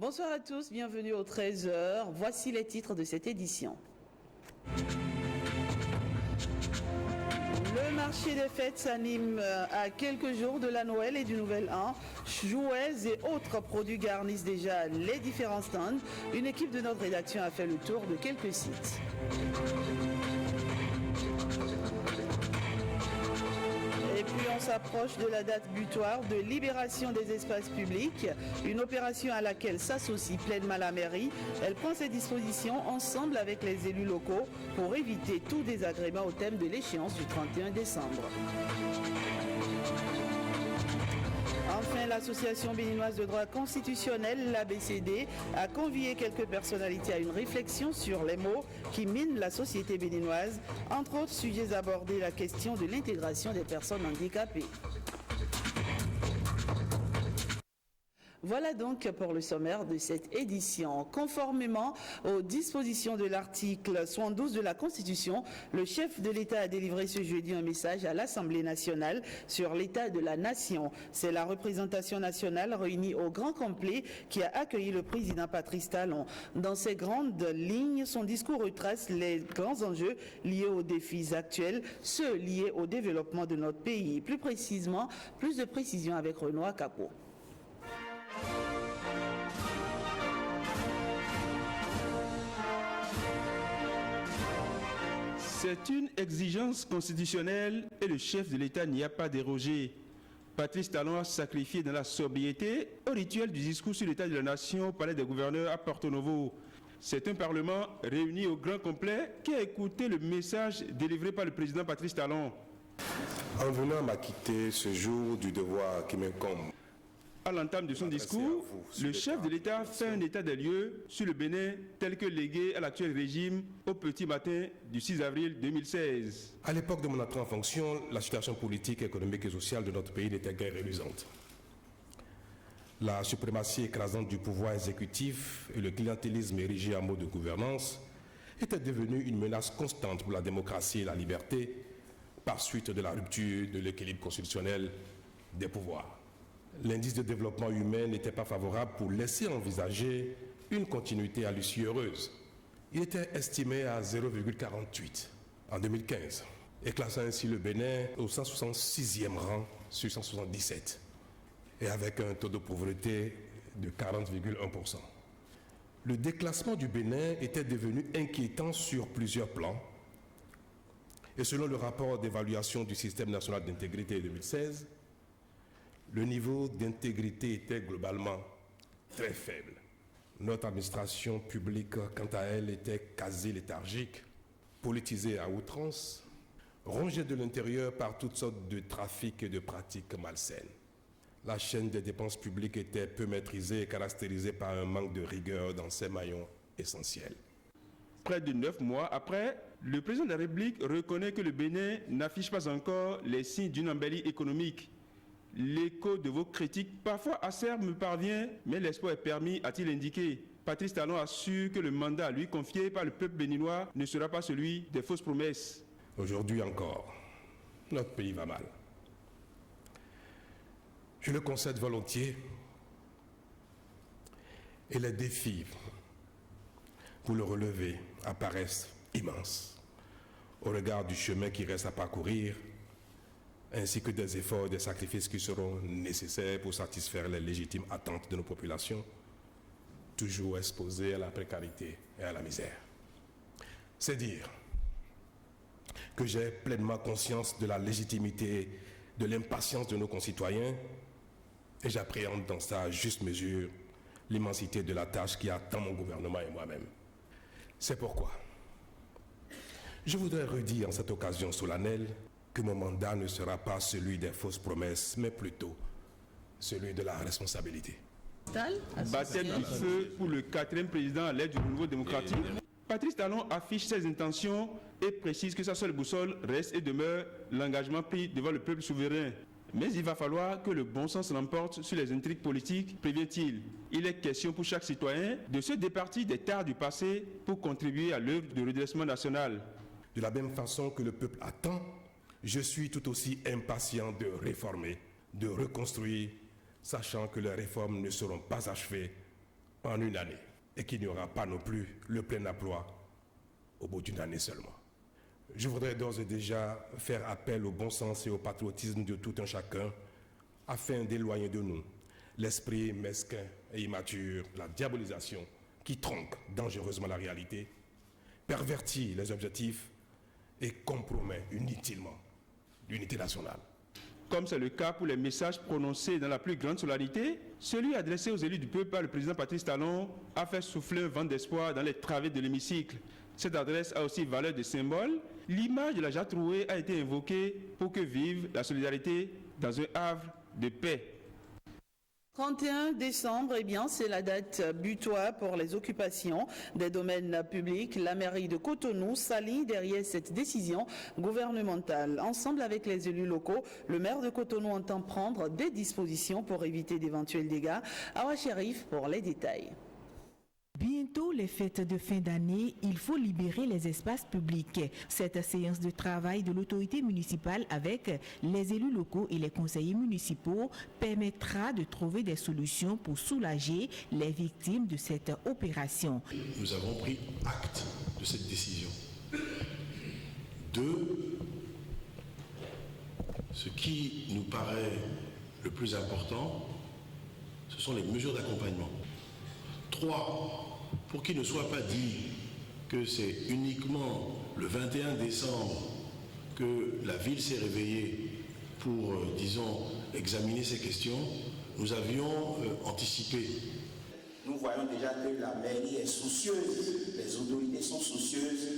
Bonsoir à tous, bienvenue au 13h. Voici les titres de cette édition. Le marché des fêtes s'anime à quelques jours de la Noël et du Nouvel An. Jouets et autres produits garnissent déjà les différents stands. Une équipe de notre rédaction a fait le tour de quelques sites. Et puis on s'approche de la date butoir de libération des espaces publics, une opération à laquelle s'associe pleinement la mairie. Elle prend ses dispositions ensemble avec les élus locaux pour éviter tout désagrément au thème de l'échéance du 31 décembre. Enfin, l'association béninoise de droit constitutionnel, l'ABCD, a convié quelques personnalités à une réflexion sur les maux qui minent la société béninoise. Entre autres sujets abordés, la question de l'intégration des personnes handicapées. Voilà donc pour le sommaire de cette édition. Conformément aux dispositions de l'article 72 de la Constitution, le chef de l'État a délivré ce jeudi un message à l'Assemblée nationale sur l'état de la nation. C'est la représentation nationale réunie au grand complet qui a accueilli le président Patrice Talon. Dans ses grandes lignes, son discours retrace les grands enjeux liés aux défis actuels, ceux liés au développement de notre pays. Plus précisément, plus de précision avec Renoir Capot. C'est une exigence constitutionnelle et le chef de l'État n'y a pas dérogé. Patrice Talon a sacrifié dans la sobriété au rituel du discours sur l'état de la nation au palais des gouverneurs à Porto Novo. C'est un parlement réuni au grand complet qui a écouté le message délivré par le président Patrice Talon. En venant m'acquitter ce jour du devoir qui m'incombe. À l'entame de son discours, le chef de l'État fait un état des lieux sur le Bénin tel que légué à l'actuel régime au petit matin du 6 avril 2016. À l'époque de mon entrée en fonction, la situation politique, économique et sociale de notre pays n'était guère reluisante. La suprématie écrasante du pouvoir exécutif et le clientélisme érigé en mode de gouvernance étaient devenus une menace constante pour la démocratie et la liberté par suite de la rupture de l'équilibre constitutionnel des pouvoirs. L'indice de développement humain n'était pas favorable pour laisser envisager une continuité à l'issue heureuse. Il était estimé à 0,48 en 2015 et classant ainsi le Bénin au 166e rang sur 177 et avec un taux de pauvreté de 40,1%. Le déclassement du Bénin était devenu inquiétant sur plusieurs plans et selon le rapport d'évaluation du système national d'intégrité 2016, le niveau d'intégrité était globalement très faible. Notre administration publique, quant à elle, était quasi léthargique, politisée à outrance, rongée de l'intérieur par toutes sortes de trafics et de pratiques malsaines. La chaîne des dépenses publiques était peu maîtrisée et caractérisée par un manque de rigueur dans ses maillons essentiels. Près de 9 mois après, le président de la République reconnaît que le Bénin n'affiche pas encore les signes d'une embellie économique. L'écho de vos critiques, parfois acerbes, me parvient, mais l'espoir est permis, a-t-il indiqué. Patrice Talon assure que le mandat lui confié par le peuple béninois ne sera pas celui des fausses promesses. Aujourd'hui encore, notre pays va mal. Je le concède volontiers. Et les défis pour le relever apparaissent immenses au regard du chemin qui reste à parcourir, ainsi que des efforts et des sacrifices qui seront nécessaires pour satisfaire les légitimes attentes de nos populations, toujours exposées à la précarité et à la misère. C'est dire que j'ai pleinement conscience de la légitimité, de l'impatience de nos concitoyens, et j'appréhende dans sa juste mesure l'immensité de la tâche qui attend mon gouvernement et moi-même. C'est pourquoi je voudrais redire en cette occasion solennelle que mon mandat ne sera pas celui des fausses promesses, mais plutôt celui de la responsabilité. Baptême du feu pour le 4e président à l'aide du renouveau démocratique. Patrice Talon affiche ses intentions et précise que sa seule boussole reste et demeure l'engagement pris devant le peuple souverain. Mais il va falloir que le bon sens l'emporte sur les intrigues politiques, prévient-il. Il est question pour chaque citoyen de se départir des tares du passé pour contribuer à l'œuvre de redressement national. De la même façon que le peuple attend, je suis tout aussi impatient de réformer, de reconstruire, sachant que les réformes ne seront pas achevées en une année et qu'il n'y aura pas non plus le plein emploi au bout d'une année seulement. Je voudrais d'ores et déjà faire appel au bon sens et au patriotisme de tout un chacun afin d'éloigner de nous l'esprit mesquin et immature, la diabolisation qui tronque dangereusement la réalité, pervertit les objectifs et compromet inutilement l'unité nationale. Comme c'est le cas pour les messages prononcés dans la plus grande solennité, celui adressé aux élus du peuple par le président Patrice Talon a fait souffler un vent d'espoir dans les travées de l'hémicycle. Cette adresse a aussi valeur de symbole. L'image de la Jacques Drouet a été invoquée pour que vive la solidarité dans un havre de paix. 31 décembre, c'est la date butoir pour les occupations des domaines publics. La mairie de Cotonou s'aligne derrière cette décision gouvernementale. Ensemble avec les élus locaux, le maire de Cotonou entend prendre des dispositions pour éviter d'éventuels dégâts. Awa Sherif pour les détails. Bientôt les fêtes de fin d'année, il faut libérer les espaces publics. Cette séance de travail de l'autorité municipale avec les élus locaux et les conseillers municipaux permettra de trouver des solutions pour soulager les victimes de cette opération. Nous avons pris acte de cette décision. 2, ce qui nous paraît le plus important, ce sont les mesures d'accompagnement. 3, pour qu'il ne soit pas dit que c'est uniquement le 21 décembre que la ville s'est réveillée pour, disons, examiner ces questions, nous avions anticipé. Nous voyons déjà que la mairie est soucieuse, les autorités sont soucieuses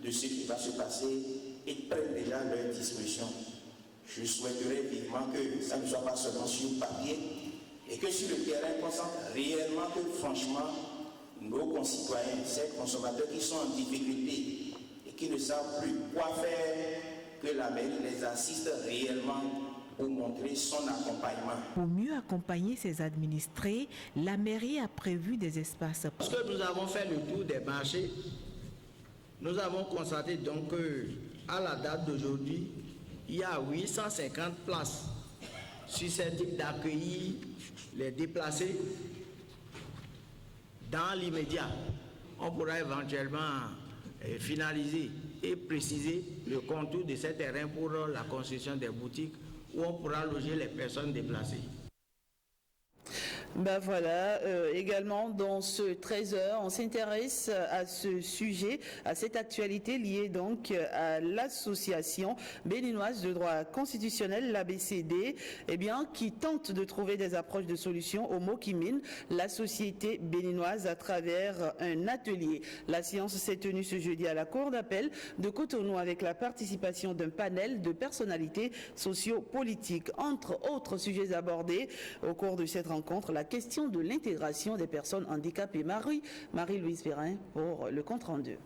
de ce qui va se passer et prennent déjà leurs dispositions. Je souhaiterais vivement que ça ne soit pas seulement sur papier, et que sur le terrain, on sente réellement que franchement, nos concitoyens, ces consommateurs qui sont en difficulté et qui ne savent plus quoi faire, que la mairie les assiste réellement pour montrer son accompagnement. Pour mieux accompagner ses administrés, la mairie a prévu des espaces. Parce que nous avons fait le tour des marchés, nous avons constaté donc qu'à la date d'aujourd'hui, il y a 850 places susceptibles d'accueillir les déplacés dans l'immédiat. On pourra éventuellement finaliser et préciser le contour de ces terrains pour la construction des boutiques où on pourra loger les personnes déplacées. Également dans ce 13h, on s'intéresse à ce sujet, à cette actualité liée donc à l'association béninoise de droit constitutionnel, l'ABCD, qui tente de trouver des approches de solutions aux maux qui minent la société béninoise à travers un atelier. La séance s'est tenue ce jeudi à la Cour d'appel de Cotonou avec la participation d'un panel de personnalités socio-politiques. Entre autres sujets abordés au cours de cette rencontre, la question de l'intégration des personnes handicapées. Marie-Louise Perrin pour le compte rendu.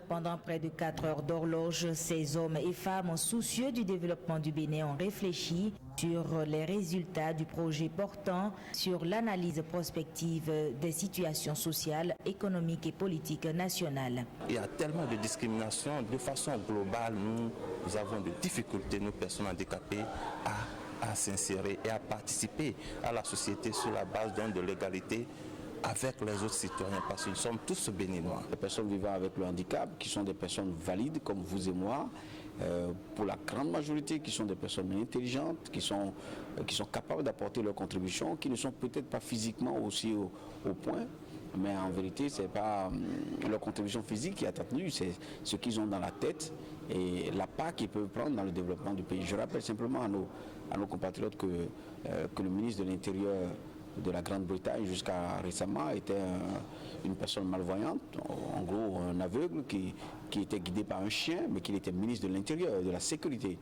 Pendant près de 4 heures d'horloge, ces hommes et femmes soucieux du développement du Bénin ont réfléchi sur les résultats du projet portant sur l'analyse prospective des situations sociales, économiques et politiques nationales. Il y a tellement de discrimination. De façon globale, nous avons des difficultés, nous personnes handicapées, à s'insérer et à participer à la société sur la base de l'égalité avec les autres citoyens, parce que nous sommes tous béninois. Les personnes vivant avec le handicap, qui sont des personnes valides comme vous et moi, pour la grande majorité, qui sont des personnes intelligentes, qui sont capables d'apporter leur contribution, qui ne sont peut-être pas physiquement aussi au point, mais en vérité, ce n'est pas leur contribution physique qui est attendue, c'est ce qu'ils ont dans la tête et la part qu'ils peuvent prendre dans le développement du pays. Je rappelle simplement à nos compatriotes que le ministre de l'Intérieur de la Grande-Bretagne jusqu'à récemment était une personne malvoyante, en gros un aveugle qui était guidé par un chien, mais qui était ministre de l'Intérieur et de la Sécurité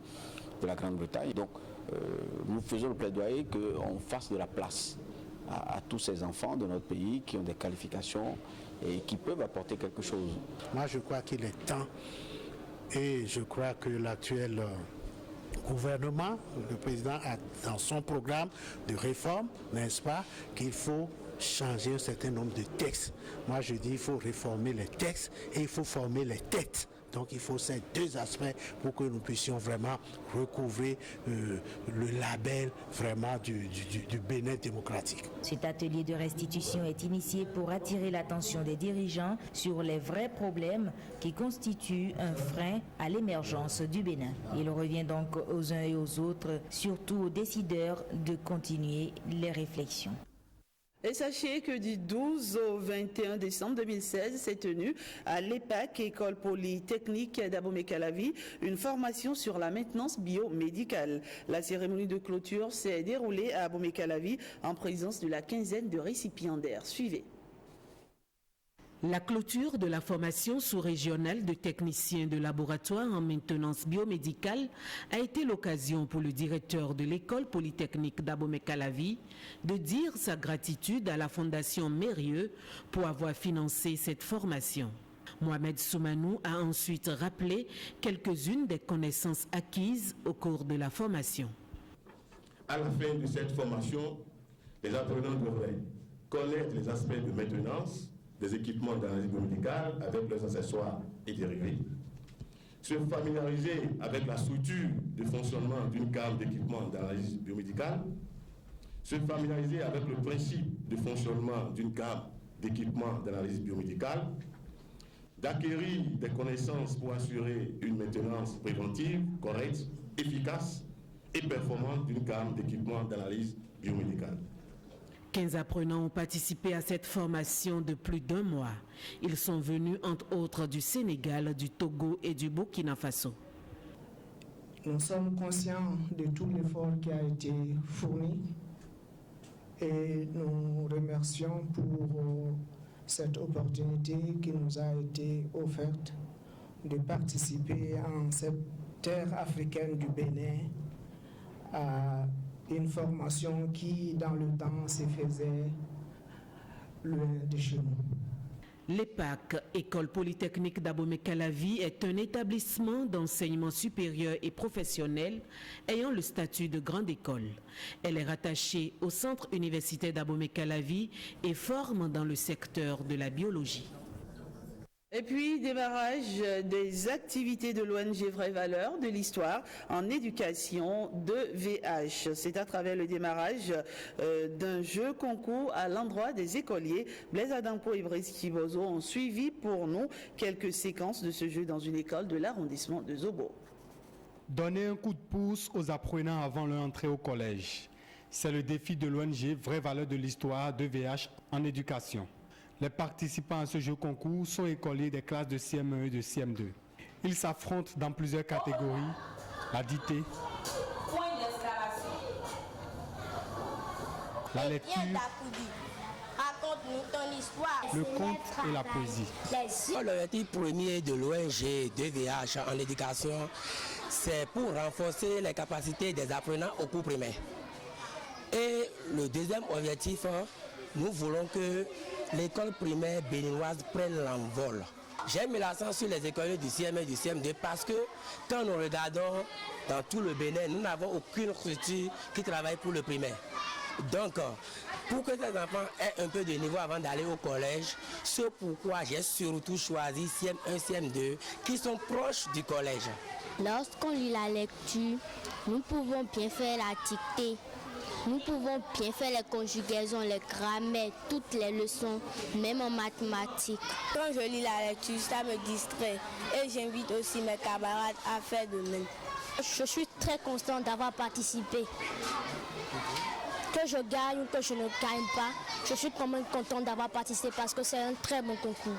de la Grande-Bretagne. Donc nous faisons le plaidoyer qu'on fasse de la place à tous ces enfants de notre pays qui ont des qualifications et qui peuvent apporter quelque chose. Moi je crois qu'il est temps et je crois que l'actuel gouvernement, le président a dans son programme de réforme, n'est-ce pas, qu'il faut changer un certain nombre de textes. Moi je dis qu'il faut réformer les textes et il faut former les têtes Donc il faut ces deux aspects pour que nous puissions vraiment recouvrer le label vraiment du Bénin démocratique. Cet atelier de restitution est initié pour attirer l'attention des dirigeants sur les vrais problèmes qui constituent un frein à l'émergence du Bénin. Il revient donc aux uns et aux autres, surtout aux décideurs, de continuer les réflexions. Et sachez que du 12 au 21 décembre 2016 s'est tenue à l'EPAC, École Polytechnique d'Abomey-Calavi, une formation sur la maintenance biomédicale. La cérémonie de clôture s'est déroulée à Abomey-Calavi en présence de la quinzaine de récipiendaires. Suivez. La clôture de la formation sous-régionale de techniciens de laboratoire en maintenance biomédicale a été l'occasion pour le directeur de l'école polytechnique d'Abomey-Calavi de dire sa gratitude à la Fondation Mérieux pour avoir financé cette formation. Mohamed Soumanou a ensuite rappelé quelques-unes des connaissances acquises au cours de la formation. À la fin de cette formation, les apprenants devraient connaître les aspects de maintenance des équipements d'analyse biomédicale avec leurs accessoires et dérivés, se familiariser avec la structure de fonctionnement d'une gamme d'équipements d'analyse biomédicale, se familiariser avec le principe de fonctionnement d'une gamme d'équipements d'analyse biomédicale, d'acquérir des connaissances pour assurer une maintenance préventive, correcte, efficace et performante d'une gamme d'équipements d'analyse biomédicale. 15 apprenants ont participé à cette formation de plus d'1 mois. Ils sont venus entre autres du Sénégal, du Togo et du Burkina Faso. Nous sommes conscients de tout l'effort qui a été fourni et nous remercions pour cette opportunité qui nous a été offerte de participer en cette terre africaine du Bénin à une formation qui, dans le temps, se faisait loin de chez nous. L'EPAC, École Polytechnique d'Abomey-Calavi, est un établissement d'enseignement supérieur et professionnel ayant le statut de grande école. Elle est rattachée au Centre universitaire d'Abomey-Calavi et forme dans le secteur de la biologie. Et puis, démarrage des activités de l'ONG Vraies Valeurs de l'Histoire en éducation de VH. C'est à travers le démarrage d'un jeu concours à l'endroit des écoliers. Blaise Adampo et Brice Kibozo ont suivi pour nous quelques séquences de ce jeu dans une école de l'arrondissement de Zobo. Donner un coup de pouce aux apprenants avant leur entrée au collège. C'est le défi de l'ONG Vraies Valeurs de l'Histoire de VH en éducation. Les participants à ce jeu concours sont écoliers des classes de CM1 et de CM2. Ils s'affrontent dans plusieurs catégories, la dictée, la lecture, le conte et la poésie. L'objectif premier de l'ONG 2VH en éducation, c'est pour renforcer les capacités des apprenants au cours primaire. Et le deuxième objectif, nous voulons que l'école primaire béninoise prenne l'envol. J'ai mis l'accent sur les écoliers du CM1 et du CM2 parce que quand nous regardons dans tout le Bénin, nous n'avons aucune structure qui travaille pour le primaire. Donc, pour que ces enfants aient un peu de niveau avant d'aller au collège, c'est pourquoi j'ai surtout choisi CM1, CM2 qui sont proches du collège. Lorsqu'on lit la lecture, nous pouvons bien faire la dictée. Nous pouvons bien faire les conjugaisons, les grammaires, toutes les leçons, même en mathématiques. Quand je lis la lecture, ça me distrait et j'invite aussi mes camarades à faire de même. Je suis très content d'avoir participé. Que je gagne ou que je ne gagne pas, je suis quand même content d'avoir participé parce que c'est un très bon concours.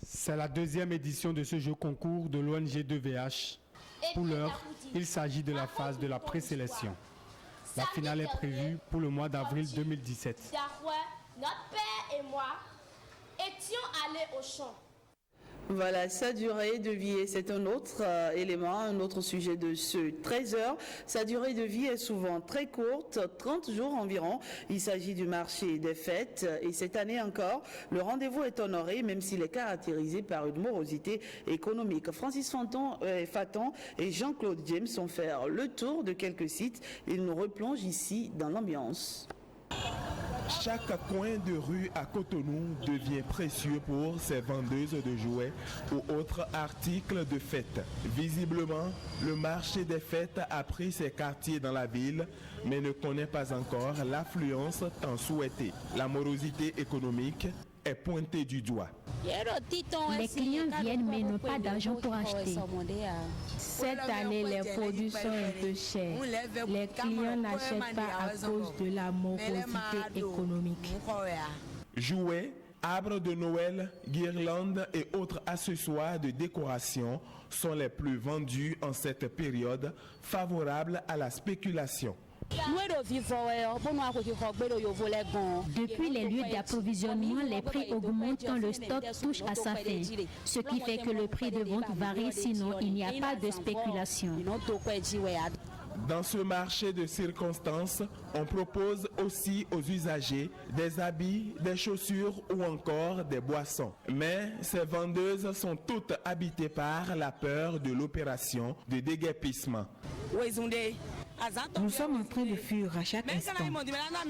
C'est la deuxième édition de ce jeu concours de l'ONG 2VH. Pour l'heure, il s'agit de la phase de la présélection. La finale est prévue pour le mois d'avril 2017. Notre père et moi étions allés au champ. Voilà, sa durée de vie, c'est un autre élément, un autre sujet de ce 13h. Sa durée de vie est souvent très courte, 30 jours environ. Il s'agit du marché des fêtes et cette année encore, le rendez-vous est honoré même s'il est caractérisé par une morosité économique. Francis Faton et Jean-Claude James ont fait le tour de quelques sites. Ils nous replongent ici dans l'ambiance. Chaque coin de rue à Cotonou devient précieux pour ces vendeuses de jouets ou autres articles de fête. Visiblement, le marché des fêtes a pris ses quartiers dans la ville, mais ne connaît pas encore l'affluence tant souhaitée. La morosité économique est pointée du doigt. Les clients viennent mais n'ont pas d'argent pour acheter. Cette année, les produits sont un peu chers. Les clients n'achètent pas à cause de la morosité économique. Jouets, arbres de Noël, guirlandes et autres accessoires de décoration sont les plus vendus en cette période favorable à la spéculation. Depuis les lieux d'approvisionnement, les prix augmentent quand le stock touche à sa fin, ce qui fait que le prix de vente varie, sinon il n'y a pas de spéculation. Dans ce marché de circonstances, on propose aussi aux usagers des habits, des chaussures ou encore des boissons. Mais ces vendeuses sont toutes habitées par la peur de l'opération de déguerpissement. Nous sommes en train de fuir à chaque instant.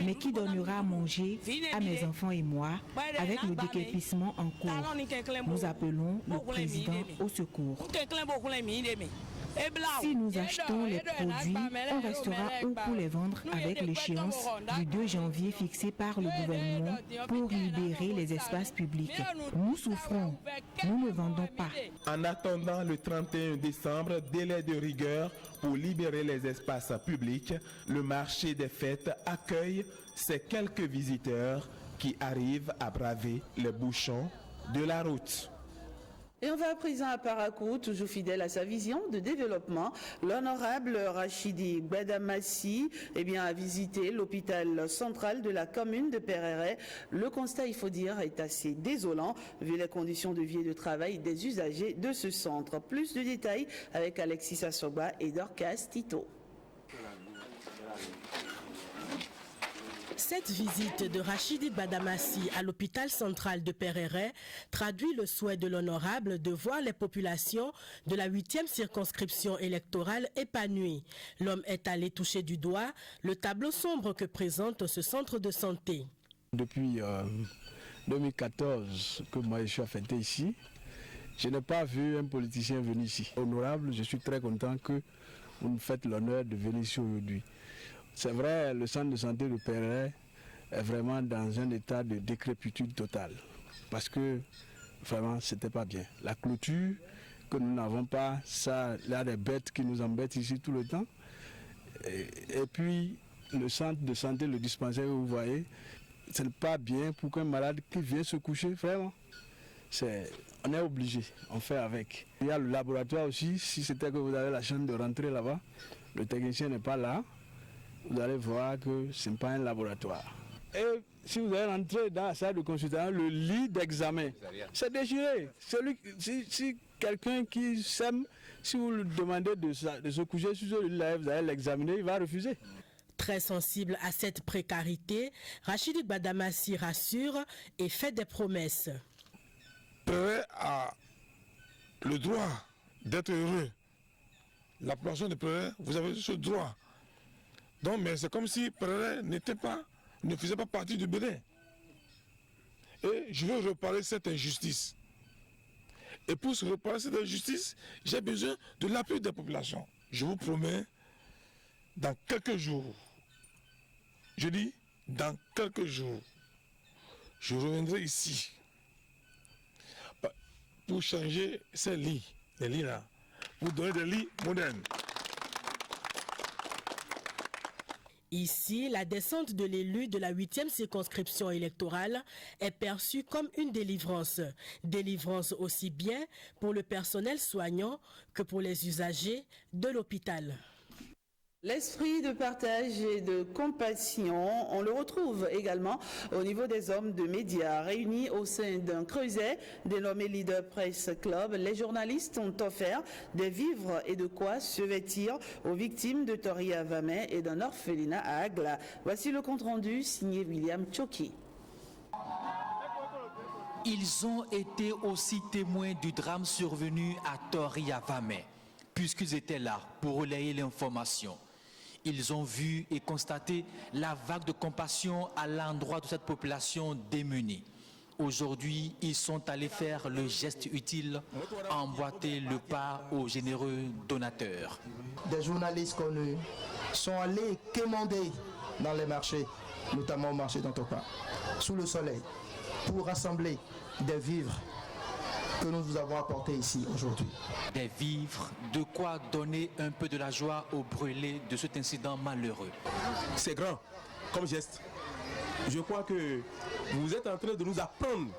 Mais qui donnera à manger à mes enfants et moi avec le déguerpissement en cours? Nous appelons le président au secours. Si nous achetons les produits, on restera où pour les vendre avec l'échéance du 2 janvier fixée par le gouvernement pour libérer les espaces publics. Nous souffrons, nous ne vendons pas. En attendant le 31 décembre, délai de rigueur pour libérer les espaces publics, le marché des fêtes accueille ces quelques visiteurs qui arrivent à braver les bouchons de la route. Et on va à présent à Parakou, toujours fidèle à sa vision de développement. L'honorable Rachidi Badamassi a visité l'hôpital central de la commune de Pereret. Le constat, il faut dire, est assez désolant vu les conditions de vie et de travail des usagers de ce centre. Plus de détails avec Alexis Assoba et Dorcas Tito. Cette visite de Rachidi Badamassi à l'hôpital central de Pereret traduit le souhait de l'honorable de voir les populations de la 8e circonscription électorale épanouies. L'homme est allé toucher du doigt le tableau sombre que présente ce centre de santé. Depuis 2014 que moi je suis affecté ici, je n'ai pas vu un politicien venir ici. Honorable, je suis très content que vous nous faites l'honneur de venir ici aujourd'hui. C'est vrai, le centre de santé de Pereret est vraiment dans un état de décrépitude totale. Parce que vraiment, c'était pas bien. La clôture que nous n'avons pas, ça, il y a des bêtes qui nous embêtent ici tout le temps. Et puis, le centre de santé, le dispensaire que vous voyez, ce n'est pas bien pour qu'un malade qui vient se coucher, vraiment. On est obligé, on fait avec. Il y a le laboratoire aussi, si c'était que vous avez la chance de rentrer là-bas, le technicien n'est pas là. Vous allez voir que ce n'est pas un laboratoire. Et si vous allez rentrer dans la salle de consultation, le lit d'examen, c'est déchiré. Si quelqu'un qui sème, si vous lui demandez de se coucher sur le lit, vous allez l'examiner, il va refuser. Très sensible à cette précarité, Rachidi Badamassi rassure et fait des promesses. Perret a le droit d'être heureux. La population de Perret, vous avez ce droit. Donc, mais c'est comme si Perret ne faisait pas partie du Bénin. Et je veux reparler cette injustice. Et pour reparler cette injustice, j'ai besoin de l'appui des populations. Je vous promets, dans quelques jours, je dis dans quelques jours, je reviendrai ici pour changer ces lits, les lits là, pour donner des lits modernes. Ici, la descente de l'élu de la 8e circonscription électorale est perçue comme une délivrance. Délivrance aussi bien pour le personnel soignant que pour les usagers de l'hôpital. L'esprit de partage et de compassion, on le retrouve également au niveau des hommes de médias. Réunis au sein d'un creuset dénommé Leader Press Club, les journalistes ont offert des vivres et de quoi se vêtir aux victimes de Toria Vamey et d'un orphelinat à Agla. Voici le compte-rendu signé William Choki. Ils ont été aussi témoins du drame survenu à Toria Vamey, puisqu'ils étaient là pour relayer l'information. Ils ont vu et constaté la vague de compassion à l'endroit de cette population démunie. Aujourd'hui, ils sont allés faire le geste utile, emboîter le pas aux généreux donateurs. Des journalistes connus sont allés quémander dans les marchés, notamment au marché d'Antopa, sous le soleil, pour rassembler des vivres que nous vous avons apportés ici aujourd'hui. Des vivres, de quoi donner un peu de la joie aux brûlés de cet incident malheureux. C'est grand comme geste. Je crois que vous êtes en train de nous apprendre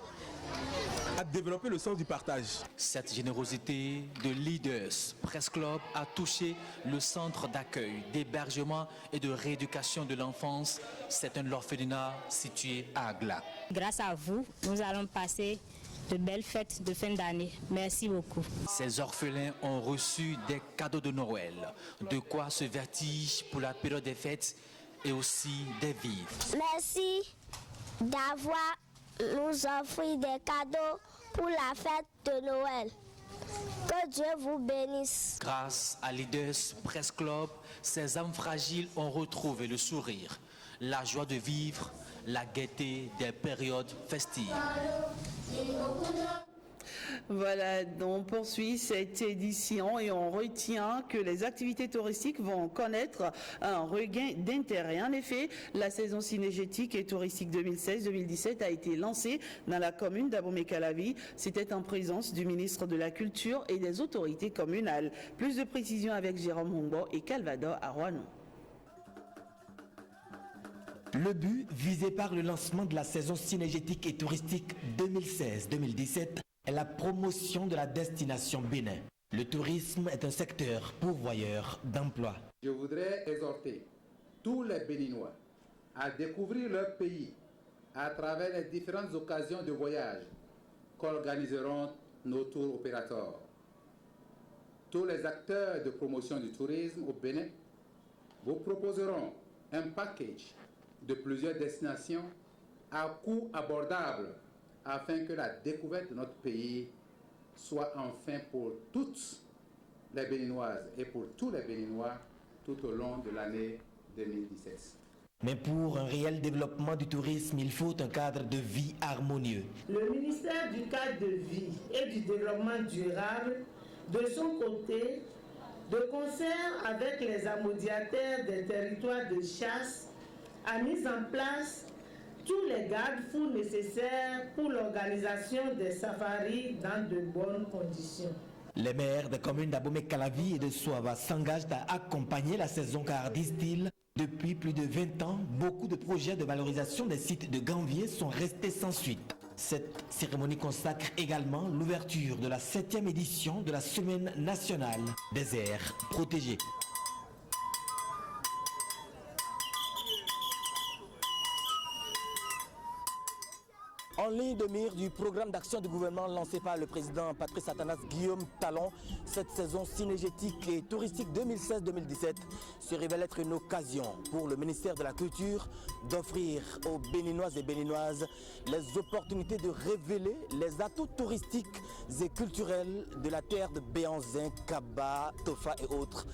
à développer le sens du partage. Cette générosité de Leaders Press Club a touché le centre d'accueil, d'hébergement et de rééducation de l'enfance. C'est un orphelinat situé à Agla. Grâce à vous, nous allons passer de belles fêtes de fin d'année. Merci beaucoup. Ces orphelins ont reçu des cadeaux de Noël, de quoi se vertige pour la période des fêtes et aussi des vivres. Merci d'avoir nous offert des cadeaux pour la fête de Noël. Que Dieu vous bénisse. Grâce à Leaders Press Club, ces âmes fragiles ont retrouvé le sourire, la joie de vivre, la gaieté des périodes festives. Voilà, on poursuit cette édition et on retient que les activités touristiques vont connaître un regain d'intérêt. En effet, la saison cynégétique et touristique 2016-2017 a été lancée dans la commune d'Abomey-Calavi. C'était en présence du ministre de la Culture et des autorités communales. Plus de précisions avec Jérôme Humbo et Calvador Arouanou. Le but visé par le lancement de la saison cynégétique et touristique 2016-2017 est la promotion de la destination Bénin. Le tourisme est un secteur pourvoyeur d'emplois. Je voudrais exhorter tous les Béninois à découvrir leur pays à travers les différentes occasions de voyage qu'organiseront nos tours opérateurs. Tous les acteurs de promotion du tourisme au Bénin vous proposeront un package de plusieurs destinations à coût abordable afin que la découverte de notre pays soit enfin pour toutes les Béninoises et pour tous les Béninois tout au long de l'année 2017. Mais pour un réel développement du tourisme, il faut un cadre de vie harmonieux. Le ministère du cadre de vie et du développement durable, de son côté, de concert avec les amodiataires des territoires de chasse, a mis en place tous les garde-fous nécessaires pour l'organisation des safaris dans de bonnes conditions. Les maires des communes d'Abomey-Calavi et de Soava s'engagent à accompagner la saison car, disent-ils, depuis plus de 20 ans, beaucoup de projets de valorisation des sites de Ganvier sont restés sans suite. Cette cérémonie consacre également l'ouverture de la 7e édition de la Semaine nationale des aires protégées. En ligne de mire du programme d'action du gouvernement lancé par le président Patrice Athanas Guillaume Talon, cette saison cynégétique et touristique 2016-2017 se révèle être une occasion pour le ministère de la Culture d'offrir aux Béninois et Béninoises les opportunités de révéler les atouts touristiques et culturels de la terre de Béanzin, Kaba, Tofa et autres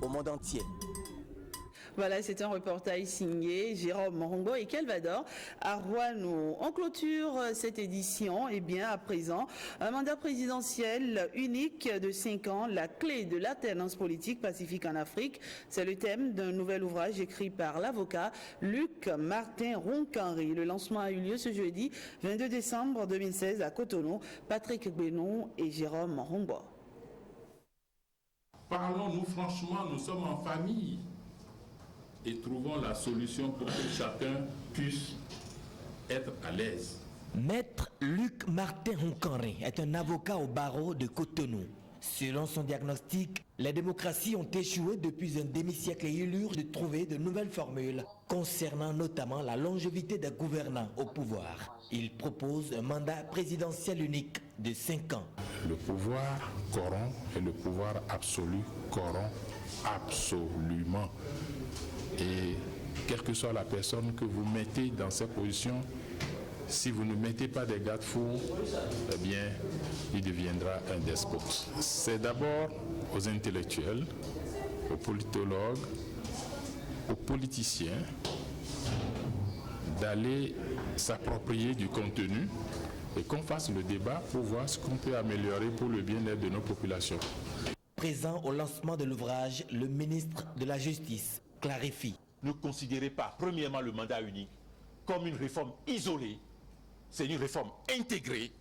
au monde entier. Voilà, c'est un reportage signé Jérôme Morongo et Calvador Arouanou. On clôture cette édition et bien à présent, un mandat présidentiel unique de 5 ans, la clé de l'alternance politique pacifique en Afrique. C'est le thème d'un nouvel ouvrage écrit par l'avocat Luc Martin Roncanry. Le lancement a eu lieu ce jeudi 22 décembre 2016 à Cotonou. Patrick Benon et Jérôme Morongo. Parlons-nous franchement, nous sommes en famille. Et trouvons la solution pour que chacun puisse être à l'aise. Maître Luc Martin Roncanry est un avocat au barreau de Cotonou. Selon son diagnostic, les démocraties ont échoué depuis un demi-siècle et il urge de trouver de nouvelles formules concernant notamment la longévité des gouvernants au pouvoir. Il propose un mandat présidentiel unique de 5 ans. Le pouvoir corrompt et le pouvoir absolu corrompt absolument. Et quelle que soit la personne que vous mettez dans cette position, si vous ne mettez pas des garde-fous, eh bien, il deviendra un despote. C'est d'abord aux intellectuels, aux politologues, aux politiciens d'aller s'approprier du contenu et qu'on fasse le débat pour voir ce qu'on peut améliorer pour le bien-être de nos populations. Présent au lancement de l'ouvrage, le ministre de la Justice clarifie. Ne considérez pas, premièrement, le mandat unique comme une réforme isolée. C'est une réforme intégrée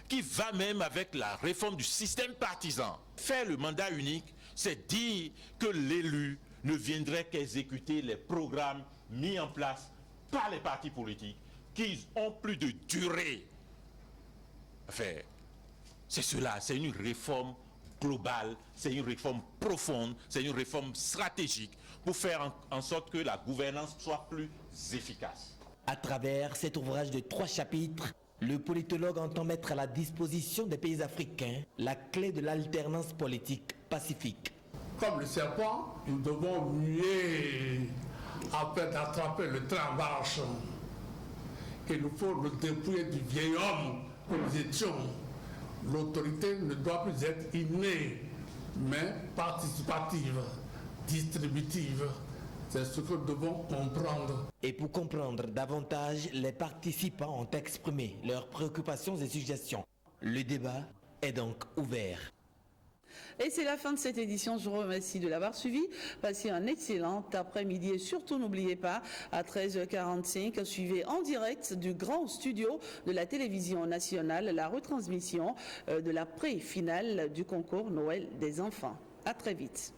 qui va même avec la réforme du système partisan. Faire le mandat unique, c'est dire que l'élu ne viendrait qu'exécuter les programmes mis en place par les partis politiques qui ont plus de durée. Enfin, c'est cela, c'est une réforme globale, c'est une réforme profonde, c'est une réforme stratégique pour faire en sorte que la gouvernance soit plus efficace. À travers cet ouvrage de 3 chapitres, le politologue entend mettre à la disposition des pays africains la clé de l'alternance politique pacifique. Comme le serpent, nous devons muer afin d'attraper le train en marche. Il nous faut nous dépouiller du vieil homme que nous étions. L'autorité ne doit plus être innée, mais participative, distributive. C'est ce que nous devons comprendre. Et pour comprendre davantage, les participants ont exprimé leurs préoccupations et suggestions. Le débat est donc ouvert. Et c'est la fin de cette édition. Je vous remercie de l'avoir suivi. Passez un excellent après-midi et surtout n'oubliez pas, à 13h45, suivez en direct du grand studio de la télévision nationale la retransmission de la pré-finale du concours Noël des enfants. À très vite.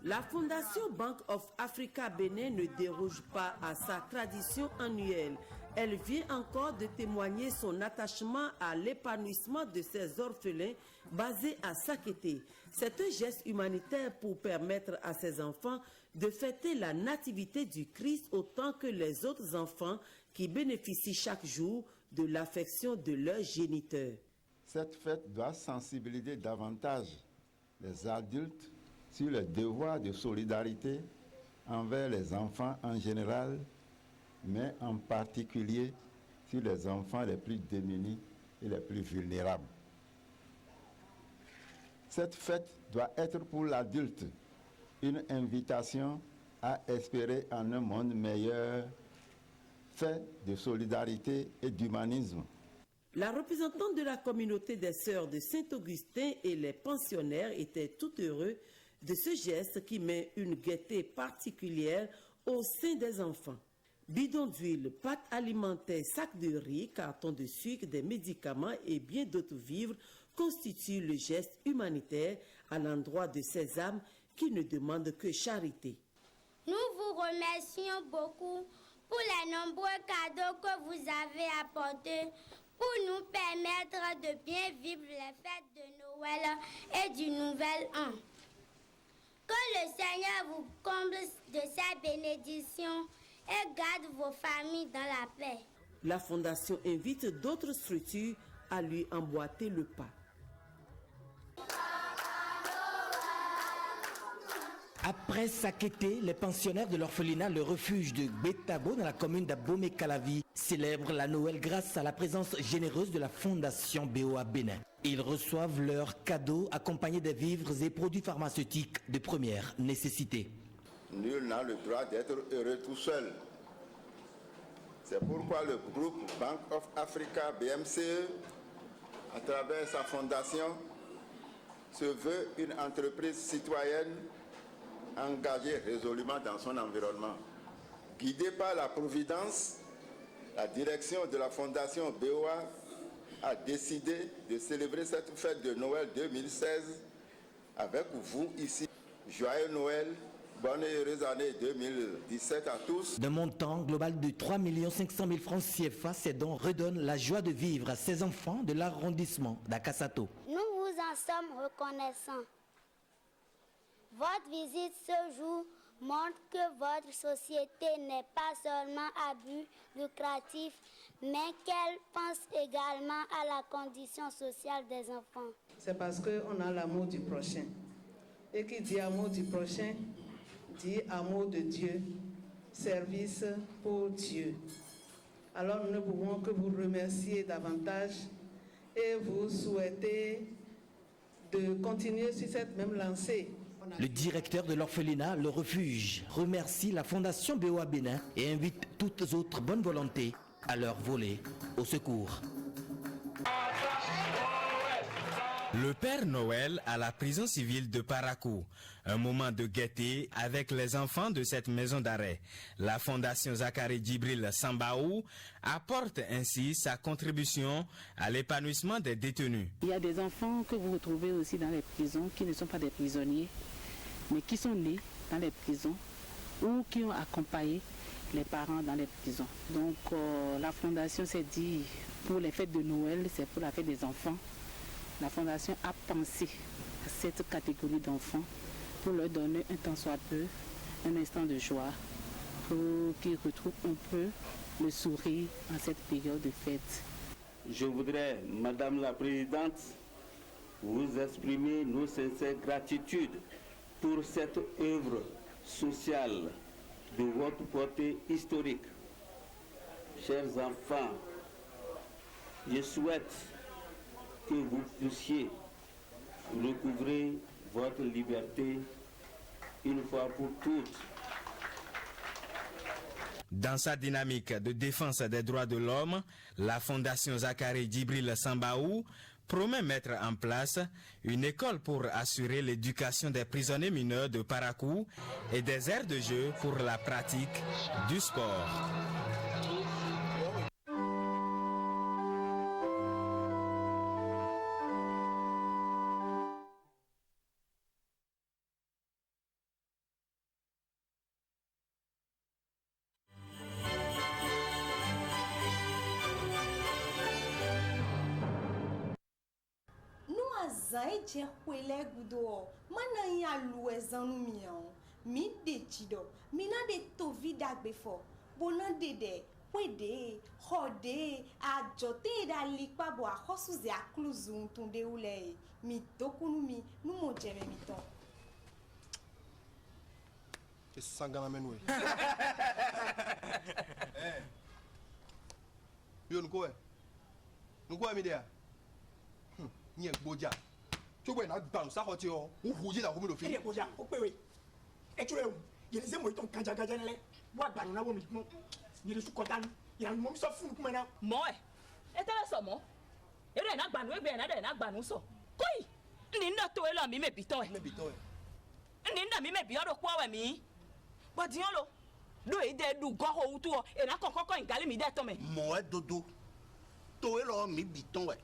La Fondation Bank of Africa Bénin ne déroge pas à sa tradition annuelle. Elle vient encore de témoigner son attachement à l'épanouissement de ses orphelins basés à Sakété. C'est un geste humanitaire pour permettre à ses enfants de fêter la nativité du Christ autant que les autres enfants qui bénéficient chaque jour de l'affection de leurs géniteurs. Cette fête doit sensibiliser davantage les adultes sur le devoir de solidarité envers les enfants en général, mais en particulier sur les enfants les plus démunis et les plus vulnérables. Cette fête doit être pour l'adulte une invitation à espérer en un monde meilleur, fait de solidarité et d'humanisme. La représentante de la communauté des Sœurs de Saint-Augustin et les pensionnaires étaient tout heureux de ce geste qui met une gaieté particulière au sein des enfants. Bidons d'huile, pâtes alimentaires, sacs de riz, cartons de sucre, des médicaments et bien d'autres vivres constituent le geste humanitaire à l'endroit de ces âmes qui ne demandent que charité. Nous vous remercions beaucoup pour les nombreux cadeaux que vous avez apportés pour nous permettre de bien vivre les fêtes de Noël et du Nouvel An. Que le Seigneur vous comble de sa bénédiction et garde vos familles dans la paix. La Fondation invite d'autres structures à lui emboîter le pas. Après Sakété, les pensionnaires de l'orphelinat Le Refuge de Betabo dans la commune d'Abomey-Calavi célèbrent la Noël grâce à la présence généreuse de la Fondation BOA Bénin. Ils reçoivent leurs cadeaux accompagnés des vivres et produits pharmaceutiques de première nécessité. Nul n'a le droit d'être heureux tout seul. C'est pourquoi le groupe Bank of Africa BMCE, à travers sa fondation, se veut une entreprise citoyenne engagée résolument dans son environnement. Guidée par la Providence, la direction de la Fondation BOA a décidé de célébrer cette fête de Noël 2016 avec vous ici. Joyeux Noël, bonne et heureuse année 2017 à tous. D'un montant global de 3 500 000 francs CFA, ces dons redonnent la joie de vivre à ces enfants de l'arrondissement d'Akasato. Nous vous en sommes reconnaissants. Votre visite ce jour montre que votre société n'est pas seulement à but lucratif, mais qu'elle pense également à la condition sociale des enfants. C'est parce qu'on a l'amour du prochain. Et qui dit amour du prochain, dit amour de Dieu, service pour Dieu. Alors nous ne pouvons que vous remercier davantage et vous souhaiter de continuer sur cette même lancée. Le directeur de l'orphelinat Le Refuge remercie la Fondation BOA Bénin et invite toutes autres bonnes volontés à leur voler au secours. Le Père Noël à la prison civile de Parakou. Un moment de gaieté avec les enfants de cette maison d'arrêt. La Fondation Zakari Djibril Sambaou apporte ainsi sa contribution à l'épanouissement des détenus. Il y a des enfants que vous retrouvez aussi dans les prisons qui ne sont pas des prisonniers, mais qui sont nés dans les prisons ou qui ont accompagné les parents dans les prisons. Donc la Fondation s'est dit, pour les fêtes de Noël, c'est pour la fête des enfants. La Fondation a pensé à cette catégorie d'enfants pour leur donner un temps soit peu, un instant de joie, pour qu'ils retrouvent un peu le sourire en cette période de fête. Je voudrais, Madame la Présidente, vous exprimer nos sincères gratitudes pour cette œuvre sociale de votre portée historique. Chers enfants, je souhaite que vous puissiez recouvrer votre liberté une fois pour toutes. Dans sa dynamique de défense des droits de l'homme, la Fondation Zakari Djibril Sambaou promet mettre en place une école pour assurer l'éducation des prisonniers mineurs de Parakou et des aires de jeu pour la pratique du sport. Je kwele gudo mana ya luwe zanu mian mi de chido mina de tovi dagbe fo bona dede wede hode ajote da lipa bo akhosuze akluzu tunde ule mi tokunu mi nu mo jeme mi ton te sangana menwe yo nko mi dia ni egboja tu vois na gba sa hoti o huji la komi lo fi e boja o pewe e tu e ye le mo iton kanja kanja nele wa gba na wo mi mo ye le su kotan ya mo mi so fun kuma na mo e tele so mo ere na gba nu egbe na de na gba nu so koi ni na to e lo mi me bito e ndi nda mi me bi oro kwa we mi bodian lo do ide du go ho tu o e na kokoko ngali mi de to me mo e dodo to e lo mi biton we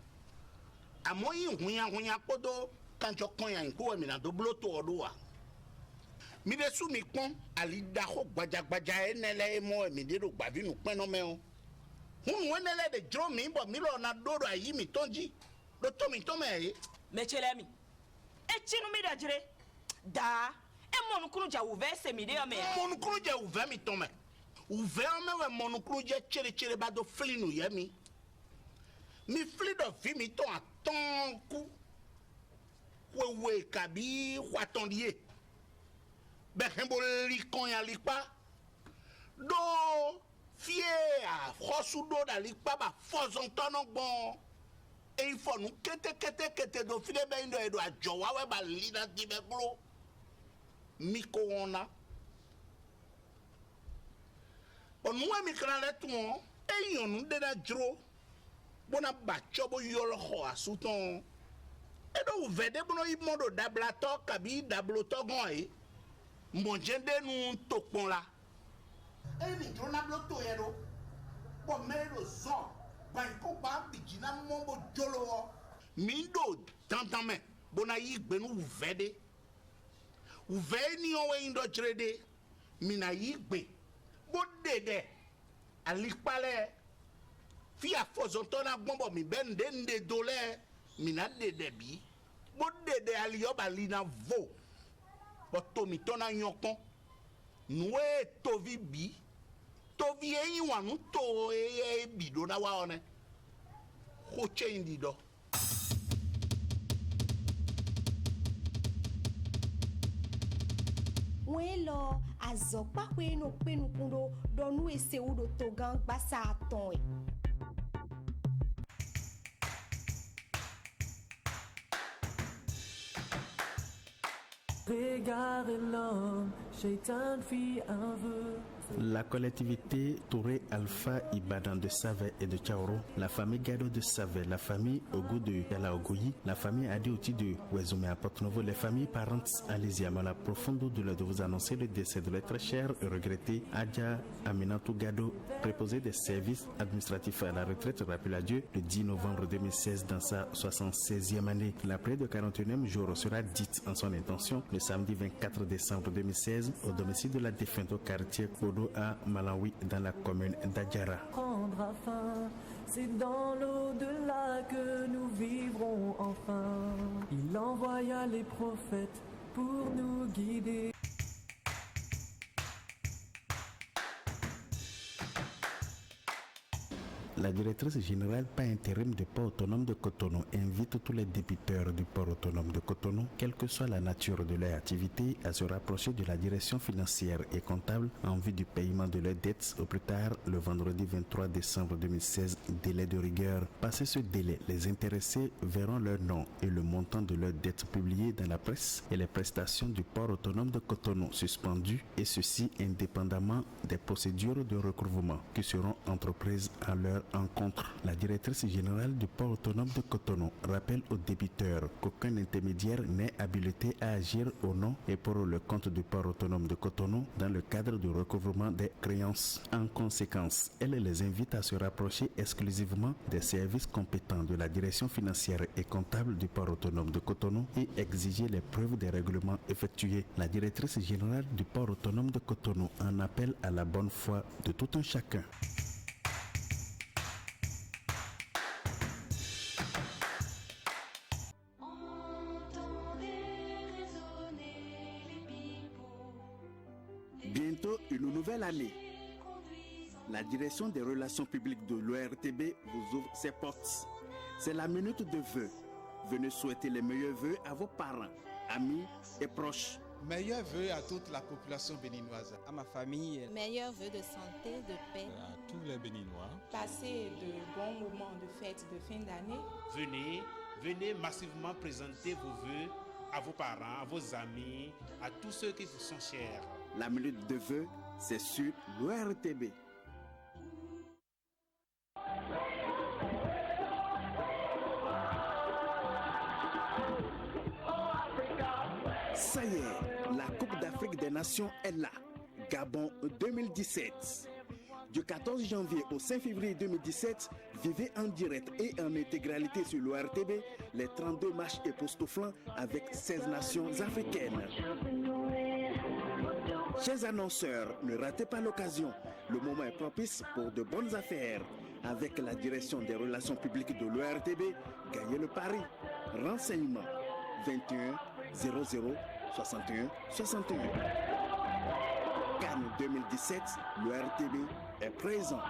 amo yi hunya podo kanjo kon ya nko mi na do bloto odo wa mi de su mi pon ali da ho gbajagbaja enele mo mi de do gbavi nu pon no me o hun wenele de dro mi bo mi lo na do ayi mi tonji do to mi to me e mechele mi e chinu mi da jire da e monukuru ja uve se mi de o me monukuru ja uve mi to me uve o me we monukuru je chere ba do flinu ye mi fli do vi mi to aton ku wewe kabi watondie be hembo li kon ya li pa do fie a fosu do da li pa ba fozon tono gbon e ifo nu kete do fide be ndo edo ajo wa we ba li na di be bro mi ko ona onu mi kan le tun e yonu de na jro bona ba chobo yolo ho asuton edo vede bono imodo dablato kabi dabloto gon e monjende nu tokpon la e mi jona bloto yero bo mero zon ba ko ba bijina mombo jolo mi do tantame bona yi gbenu vede ni o we ndo trede mi na yi gbe bo dede alikpale fi afozotona gbombo mi bende nde dole mina dede bi bo dede aliyoba lina vo bo to mi tona nyokon nuwe tovi bi tovi eyin wanu to e bi do na wa one ho change do welo azokpa kweno kundo donu ese udo togan gbasa aton e Regarde l'homme, Shaitan fit un vœu. La collectivité Touré Alpha Ibadan de Savé et de Tchaoro, la famille Gado de Savé, la famille Ogo de Yalaogoyi, la famille Adeoti de Ouezoumé à Porto-Novo, les familles parentes Alésia, la profonde douleur de vous annoncer le décès de la très chère et regrettée Adja Aminatou Gado, préposée des services administratifs à la retraite, rappelle à Dieu, le 10 novembre 2016 dans sa 76e année. La prière de 41e jour sera dite en son intention le samedi 24 décembre 2016 au domicile de la défunte au quartier Kodo à Malawi dans la commune d'Adjara. Prendra fin, c'est dans l'au-delà que nous vivrons enfin. Il envoya les prophètes pour nous guider. La directrice générale par intérim du port autonome de Cotonou invite tous les débiteurs du port autonome de Cotonou, quelle que soit la nature de leur activité, à se rapprocher de la direction financière et comptable en vue du paiement de leurs dettes au plus tard le vendredi 23 décembre 2016, délai de rigueur. Passé ce délai, les intéressés verront leur nom et le montant de leurs dettes publiés dans la presse et les prestations du port autonome de Cotonou suspendues, et ceci indépendamment des procédures de recouvrement qui seront entreprises à leur encontre. La directrice générale du port autonome de Cotonou rappelle aux débiteurs qu'aucun intermédiaire n'est habilité à agir au nom et pour le compte du port autonome de Cotonou dans le cadre du recouvrement des créances. En conséquence, elle les invite à se rapprocher exclusivement des services compétents de la direction financière et comptable du port autonome de Cotonou et exiger les preuves des règlements effectués. La directrice générale du port autonome de Cotonou en appelle à la bonne foi de tout un chacun. Bientôt une nouvelle année. La direction des relations publiques de l'ORTB vous ouvre ses portes. C'est la minute de vœux. Venez souhaiter les meilleurs vœux à vos parents, amis et proches. Meilleurs vœux à toute la population béninoise, à ma famille. Meilleurs vœux de santé, de paix. À tous les Béninois. Passez de bons moments de fête de fin d'année. Venez massivement présenter vos vœux à vos parents, à vos amis, à tous ceux qui vous sont chers. La minute de vœux, c'est sur l'ORTB. Ça y est, la Coupe d'Afrique des Nations est là. Gabon 2017. Du 14 janvier au 5 février 2017, vivez en direct et en intégralité sur l'ORTB les 32 matchs époustouflants avec 16 nations africaines. Chers annonceurs, ne ratez pas l'occasion. Le moment est propice pour de bonnes affaires. Avec la direction des relations publiques de l'ORTB, gagnez le pari. Renseignements 21 00 61 61. Cannes 2017, l'ORTB est présent.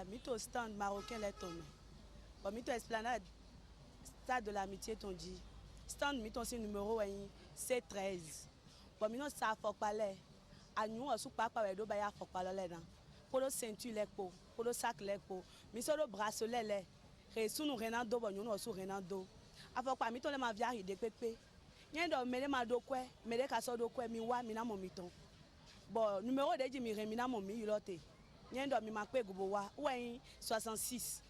Mito stand marocain les tombé. Bon mito esplanade stade de l'amitié ton dit. Stand mito aussi numéro C13. Bon mino ça faut parler. A nous on sous pas do ba ya faut parler là. Pour le ceinture les po, pour le sac les po. Mi so le bracelet les. Resu nous Renando bon nous sous Renando. A faut pas mito le ma via de pepe. Nyendo mele ma do kwe, mele ka so do kwe mi wa mi na mo miton. Bon numéro de mi remina mo mi yote. Nyendo mi makwe gubowa ouais 66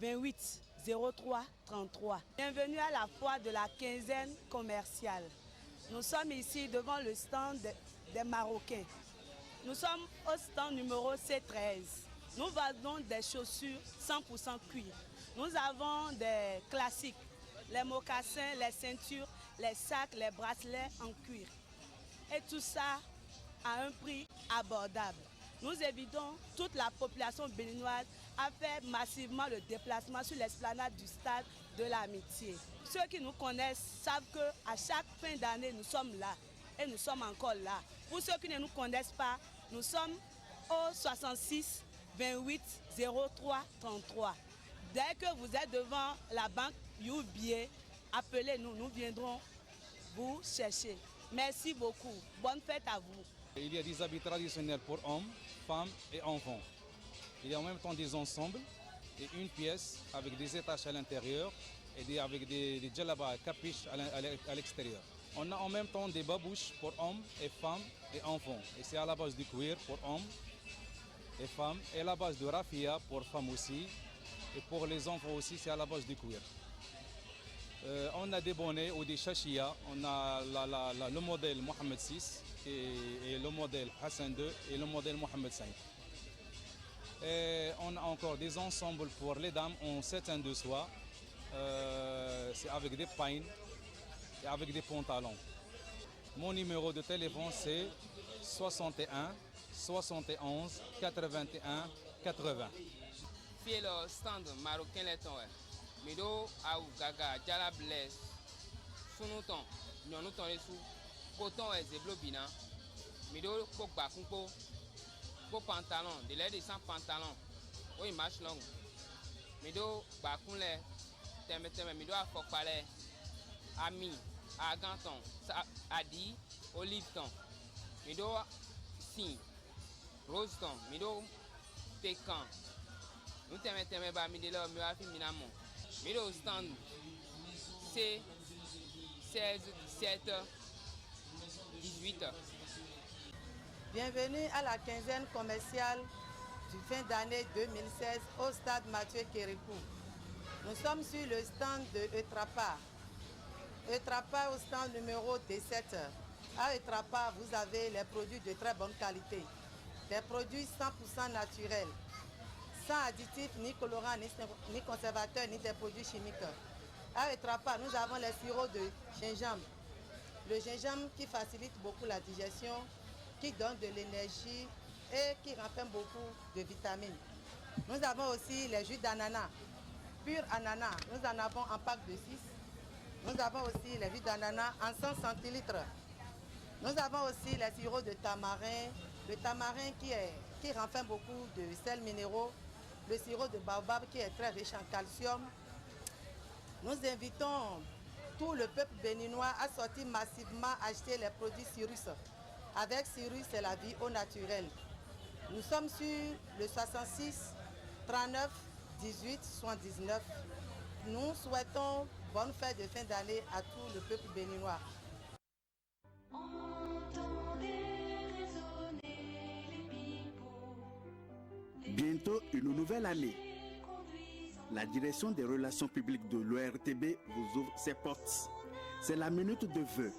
28 03 33. Bienvenue à la foire de la quinzaine commerciale. Nous sommes ici devant le stand des Marocains. Nous sommes au stand numéro C13. Nous vendons des chaussures 100% cuir. Nous avons des classiques, les mocassins, les ceintures, les sacs, les bracelets en cuir. Et tout ça à un prix abordable. Nous invitons toute la population béninoise à faire massivement le déplacement sur l'esplanade du stade de l'Amitié. Ceux qui nous connaissent savent qu'à chaque fin d'année, nous sommes là et nous sommes encore là. Pour ceux qui ne nous connaissent pas, nous sommes au 66 28 03 33. Dès que vous êtes devant la banque UBA, appelez-nous, nous viendrons vous chercher. Merci beaucoup. Bonne fête à vous. Il y a des habits traditionnels pour hommes, femmes et enfants. Il y a en même temps des ensembles et une pièce avec des étages à l'intérieur et avec des djellabas capiches à l'extérieur. On a en même temps des babouches pour hommes et femmes et enfants. Et c'est à la base du cuir pour hommes et femmes et à la base de raffia pour femmes aussi. Et pour les enfants aussi, c'est à la base du cuir. On a des bonnets ou des chachia. On a le modèle Mohamed VI et le modèle Hassan II et le modèle Mohamed V. Et on a encore des ensembles pour les dames en satin de soie. C'est avec des pailles et avec des pantalons. Mon numéro de téléphone c'est 61 71 81 80. Fiel stand marocain les temps. Mido au gaga jala bless. Sunuton, nyonuton lesu. Coton et zeblobina. Mido kokba kunko. Ko pantalon, de l'aide sans pantalon. Oui, marche long. Mido bakunle. Teme mido a fokpale. Ami, aganton, adi, oliveton. Mido si, roseton, mido pécan. Nous teme ba midelo mi wa fi minamo. Mido stand C 16 17 18. Bienvenue à la quinzaine commerciale du fin d'année 2016 au stade Mathieu Kérékou. Nous sommes sur le stand de Eutrapa. Eutrapa au stand numéro 17. À Eutrapa, vous avez les produits de très bonne qualité. Des produits 100% naturels, sans additifs, ni colorants, ni conservateurs, ni des produits chimiques. À Eutrapa, nous avons les sirops de gingembre. Le gingembre qui facilite beaucoup la digestion, qui donne de l'énergie et qui renferme beaucoup de vitamines. Nous avons aussi les jus d'ananas, pur ananas. Nous en avons en pack de 6. Nous avons aussi les jus d'ananas en 100 centilitres. Nous avons aussi les sirops de tamarin, le tamarin qui renferme beaucoup de sels minéraux, le sirop de baobab qui est très riche en calcium. Nous invitons tout le peuple béninois à sortir massivement acheter les produits Cyrus. Avec Cyrus, c'est la vie au naturel. Nous sommes sur le 66 39 18 79. Nous souhaitons bonne fête de fin d'année à tout le peuple béninois. Entendez Bientôt une nouvelle année. La direction des relations publiques de l'ORTB vous ouvre ses portes. C'est la minute de vœux.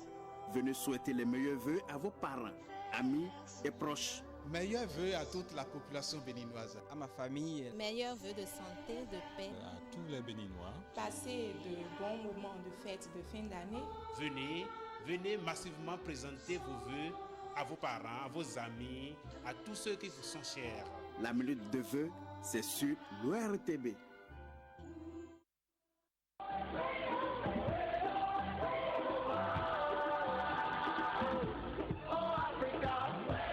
Venez souhaiter les meilleurs vœux à vos parents, amis et proches. Meilleurs vœux à toute la population béninoise. À ma famille. Meilleurs vœux de santé, de paix. À tous les Béninois. Passer de bons moments de fête de fin d'année. Venez massivement présenter vos vœux à vos parents, à vos amis, à tous ceux qui vous sont chers. La minute de vœux, c'est sur l'ORTB.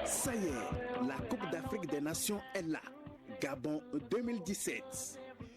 Ça y est, la Coupe d'Afrique des Nations est là. Gabon 2017.